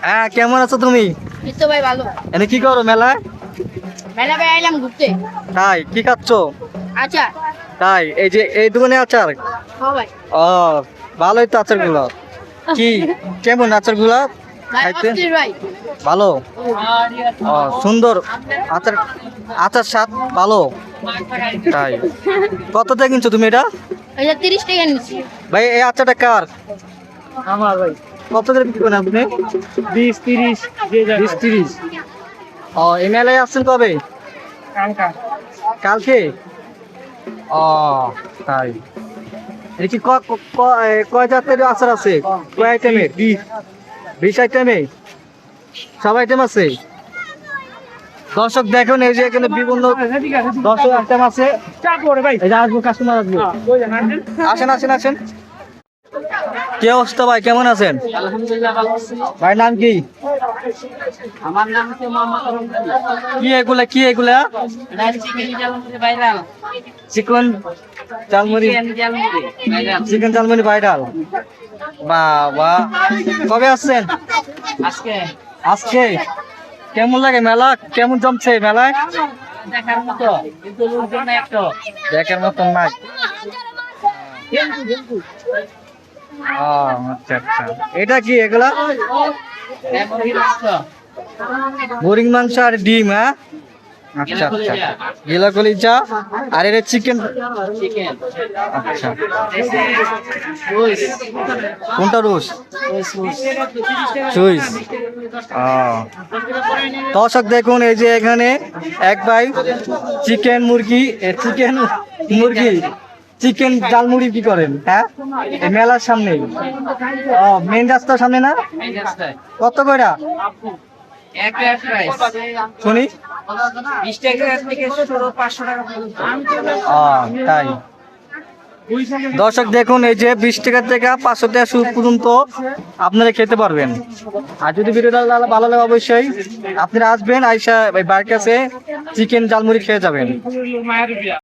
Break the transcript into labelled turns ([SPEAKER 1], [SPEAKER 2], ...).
[SPEAKER 1] হ্যাঁ, কেমন আছো তুমি?
[SPEAKER 2] এই তো ভাই ভালো।
[SPEAKER 1] এনে কি করো মেলায়?
[SPEAKER 2] মেলা ভাই আইলাম ঘুরতে।
[SPEAKER 1] তাই কি খাচ্ছ?
[SPEAKER 2] আচ্ছা।
[SPEAKER 1] তাই এই যে এই দোকানে আচার?
[SPEAKER 2] হ্যাঁ ভাই।
[SPEAKER 1] ও, ভালোই তো আচার গুলো। কি কেমন আচার গুলা
[SPEAKER 2] ভাই
[SPEAKER 1] খাইতে?
[SPEAKER 2] অস্থির ভাই।
[SPEAKER 1] ভালো। ও, সুন্দর আচার। আচার স্বাদ ভালো। তাই কত দিয়ে কিনছো তুমি এটা?
[SPEAKER 2] এটা 30 টাকা নিচ্ছি।
[SPEAKER 1] ভাই এই আচারটা কার?
[SPEAKER 3] আমার ভাই
[SPEAKER 1] কত করে বিক্রি করেন আপনি?
[SPEAKER 3] 20-30 যে যাবে
[SPEAKER 1] 20-30। ও, এই মেলায় আসছেন কবে?
[SPEAKER 3] কালকা
[SPEAKER 1] কালকে? ও, তাই এটা কি কয় জাতের আচার আছে? কয় আইটেমের? 20 আইটেমে সব আইটেম আছে। দর্শক দেখুন এই যে এখানে বিভিন্ন দর্শক আইটেম আছে।
[SPEAKER 3] চাপ করে ভাই
[SPEAKER 1] এই যে আসবো, কাস্টমার আসবো।
[SPEAKER 3] ওই জানেন
[SPEAKER 1] আসেন আসেন আসেন। কি অবস্থা ভাই, কেমন আছেন?
[SPEAKER 3] আলহামদুলিল্লাহ ভালো আছি।
[SPEAKER 1] ভাই নাম কি?
[SPEAKER 3] আমার নাম হচ্ছে মোহাম্মদ রমজান।
[SPEAKER 1] কি এগুলা কি এগুলা?
[SPEAKER 3] Chicken jhalmuri viral.
[SPEAKER 1] Chicken jhalmuri.
[SPEAKER 3] Viral.
[SPEAKER 1] Chicken jhalmuri viral. বাবা, কবে আসছেন?
[SPEAKER 3] আজকে
[SPEAKER 1] আজকে? কেমন লাগে মেলা? কেমন জমছে মেলায়?
[SPEAKER 3] দেখার মতো কিন্তু লোকজন নাই একটা।
[SPEAKER 1] দেখার মতন নাই। ও, আচ্ছা আচ্ছা। এটা কি এগুলা? মুরগি মাংস আর ডিম। হ্যাঁ, আচ্ছা আচ্ছা। গিলা কলিজা আর এটা চিকেন।
[SPEAKER 3] চিকেন
[SPEAKER 1] আচ্ছা, কোনটা রোজ? চুইস। দর্শক দেখুন এই যে এখানে এক ভাই চিকেন মুরগি চিকেন ঝালমুড়ি কি করেন? হ্যাঁ, এই মেলার সামনে। ও, মেন রাস্তার সামনে না? কত কইরা শুনি?
[SPEAKER 3] 20 টাকা থেকে শুরু 500 টাকা পর্যন্ত।
[SPEAKER 1] ও, তাই। দর্শক দেখুন এই যে 20 টাকা থেকে 500 টাকা পর্যন্ত আপনারা খেতে পারবেন। আর যদি ভিডিওটা ভালো লাগে অবশ্যই আপনারা আসবেন, আইসা ভাই বাড়ির কাছে চিকেন ঝালমুড়ি খেয়ে যাবেন।
[SPEAKER 3] মায়ের বিয়া